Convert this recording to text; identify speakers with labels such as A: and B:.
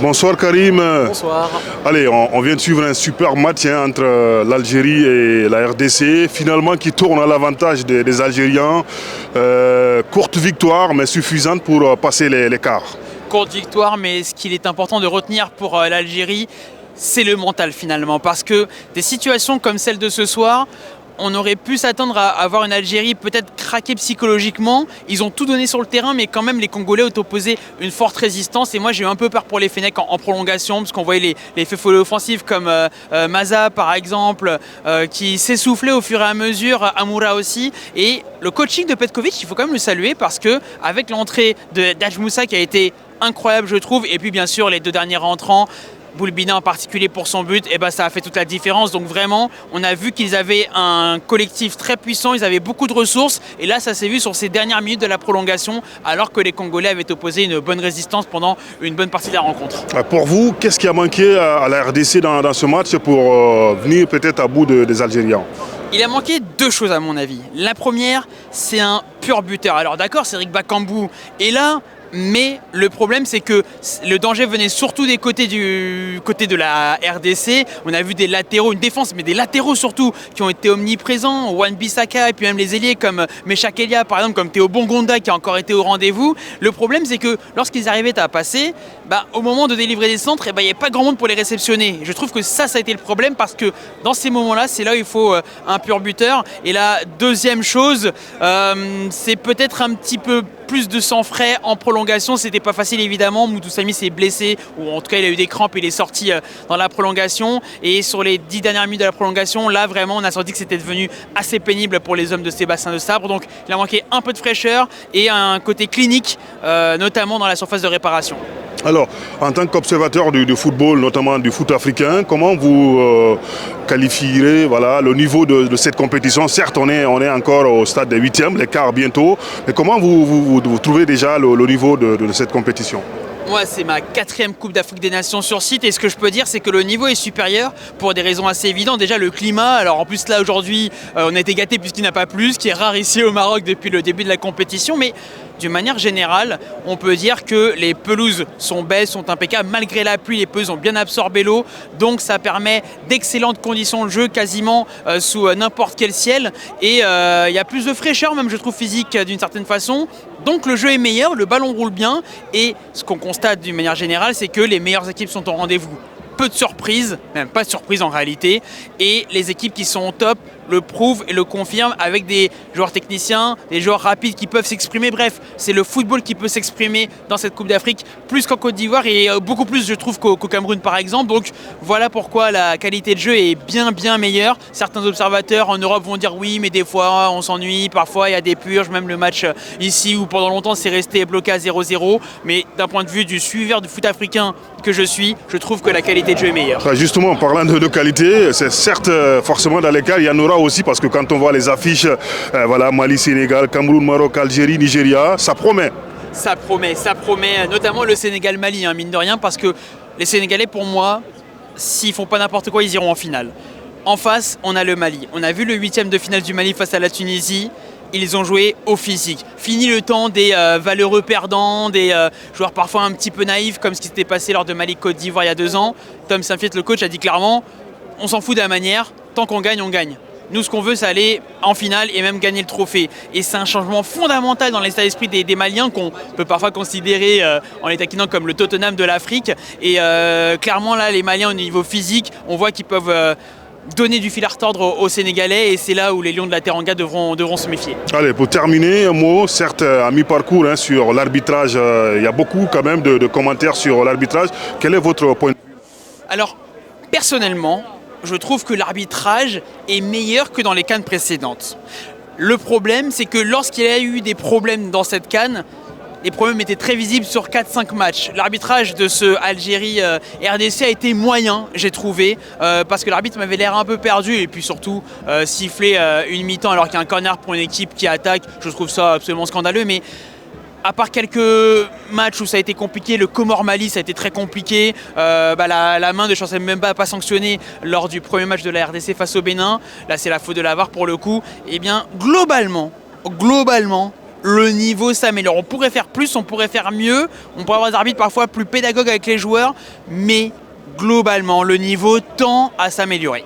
A: Bonsoir Karim.
B: Bonsoir.
A: Allez, on vient de suivre un super match entre l'Algérie et la RDC, finalement qui tourne à l'avantage des Algériens. Courte victoire, mais suffisante pour passer l'écart.
B: Courte victoire, mais ce qu'il est important de retenir pour l'Algérie, c'est le mental finalement. Parce que des situations comme celle de ce soir, on aurait pu s'attendre à avoir une Algérie peut-être craquée psychologiquement. Ils ont tout donné sur le terrain, mais quand même les Congolais ont opposé une forte résistance. Et moi j'ai eu un peu peur pour les Fennecs en prolongation, parce qu'on voyait les faits follets offensifs comme Maza par exemple, qui s'essoufflait au fur et à mesure, Amoura aussi. Et le coaching de Petkovic, il faut quand même le saluer, parce que avec l'entrée d'Hadj Moussa qui a été incroyable je trouve, et puis bien sûr les deux derniers rentrants, Boulbina en particulier pour son but, et ça a fait toute la différence. Donc vraiment, on a vu qu'ils avaient un collectif très puissant, ils avaient beaucoup de ressources, et là ça s'est vu sur ces dernières minutes de la prolongation, alors que les Congolais avaient opposé une bonne résistance pendant une bonne partie de la rencontre.
A: Pour vous, qu'est-ce qui a manqué à la RDC dans ce match pour venir peut-être à bout des Algériens?
B: Il a manqué deux choses à mon avis. La première, c'est un pur buteur. Alors d'accord, Cédric Bakambu est là, mais le problème c'est que le danger venait surtout du côté de la RDC. On a vu des latéraux, une défense, mais des latéraux surtout, qui ont été omniprésents. Wan-Bissaka et puis même les ailiers comme Meshak Elia par exemple, comme Théo Bongonda qui a encore été au rendez-vous. Le problème c'est que lorsqu'ils arrivaient à passer, au moment de délivrer des centres, il n'y avait pas grand monde pour les réceptionner. Je trouve que ça a été le problème, parce que dans ces moments-là, c'est là où il faut un pur buteur. Et la deuxième chose, c'est peut-être un petit peu plus de sang frais en prolongation. C'était pas facile évidemment. Moudou Samy s'est blessé, ou en tout cas il a eu des crampes, il est sorti dans la prolongation. Et sur les 10 dernières minutes de la prolongation, là vraiment on a senti que c'était devenu assez pénible pour les hommes de Sébastien Desabre. Donc il a manqué un peu de fraîcheur et un côté clinique, notamment dans la surface de réparation.
A: Alors, en tant qu'observateur du football, notamment du foot africain, comment vous qualifierez le niveau de cette compétition? Certes, on est encore au stade des huitièmes, les quarts bientôt, mais comment vous trouvez déjà le niveau de cette compétition?
B: Moi, c'est ma 4e Coupe d'Afrique des Nations sur site, et ce que je peux dire, c'est que le niveau est supérieur pour des raisons assez évidentes. Déjà, le climat. Alors en plus, là, aujourd'hui, on a été gâtés puisqu'il n'a pas plu, ce qui est rare ici au Maroc depuis le début de la compétition. Mais d'une manière générale, on peut dire que les pelouses sont belles, sont impeccables. Malgré la pluie, les pelouses ont bien absorbé l'eau. Donc ça permet d'excellentes conditions de jeu, quasiment sous n'importe quel ciel. Et il y a plus de fraîcheur, même je trouve, physique d'une certaine façon. Donc le jeu est meilleur, le ballon roule bien. Et ce qu'on constate d'une manière générale, c'est que les meilleures équipes sont au rendez-vous. Peu de surprises, même pas de surprises en réalité. Et les équipes qui sont au top le prouvent et le confirment, avec des joueurs techniciens, des joueurs rapides qui peuvent s'exprimer. Bref, c'est le football qui peut s'exprimer dans cette Coupe d'Afrique, plus qu'en Côte d'Ivoire, et beaucoup plus je trouve qu'au Cameroun par exemple. Donc voilà pourquoi la qualité de jeu est bien meilleure. Certains observateurs en Europe vont dire oui, mais des fois on s'ennuie, parfois il y a des purges, même le match ici où pendant longtemps c'est resté bloqué à 0-0. Mais d'un point de vue du suiveur du foot africain que je suis, je trouve que la qualité de jeu est meilleure.
A: Justement, parlant de qualité, c'est certes forcément dans l'écart, il y en aura aussi, parce que quand on voit les affiches, Mali, Sénégal, Cameroun, Maroc, Algérie, Nigeria, ça promet.
B: Ça promet, notamment le Sénégal-Mali, mine de rien, parce que les Sénégalais, pour moi, s'ils font pas n'importe quoi, ils iront en finale. En face, on a le Mali. On a vu le 8e de finale du Mali face à la Tunisie. Ils ont joué au physique. Fini le temps des valeureux perdants, des joueurs parfois un petit peu naïfs, comme ce qui s'était passé lors de Mali-Côte d'Ivoire il y a 2 ans. Tom Saintfiet, le coach, a dit clairement, on s'en fout de la manière, tant qu'on gagne, on gagne. Nous, ce qu'on veut, c'est aller en finale et même gagner le trophée. Et c'est un changement fondamental dans l'état d'esprit des Maliens, qu'on peut parfois considérer, en les taquinant, comme le Tottenham de l'Afrique. Et clairement, là, les Maliens, au niveau physique, on voit qu'ils peuvent donner du fil à retordre aux Sénégalais, et c'est là où les Lions de la Teranga devront se méfier.
A: Allez, pour terminer, un mot, certes à mi-parcours sur l'arbitrage. Il y a beaucoup quand même de commentaires sur l'arbitrage. Quel est votre point de vue?
B: Alors, personnellement, je trouve que l'arbitrage est meilleur que dans les CAN précédentes. Le problème, c'est que lorsqu'il y a eu des problèmes dans cette CAN, les problèmes étaient très visibles sur 4-5 matchs. L'arbitrage de ce Algérie-RDC a été moyen, j'ai trouvé, parce que l'arbitre m'avait l'air un peu perdu, et puis surtout siffler une mi-temps alors qu'il y a un corner pour une équipe qui attaque. Je trouve ça absolument scandaleux, mais à part quelques matchs où ça a été compliqué, le Comore-Mali, ça a été très compliqué. La main de Chancel Mbemba n'a pas sanctionné lors du premier match de la RDC face au Bénin. Là, c'est la faute de la VAR pour le coup. Eh bien, globalement, le niveau s'améliore. On pourrait faire plus, on pourrait faire mieux, on pourrait avoir des arbitres parfois plus pédagogues avec les joueurs, mais globalement, le niveau tend à s'améliorer.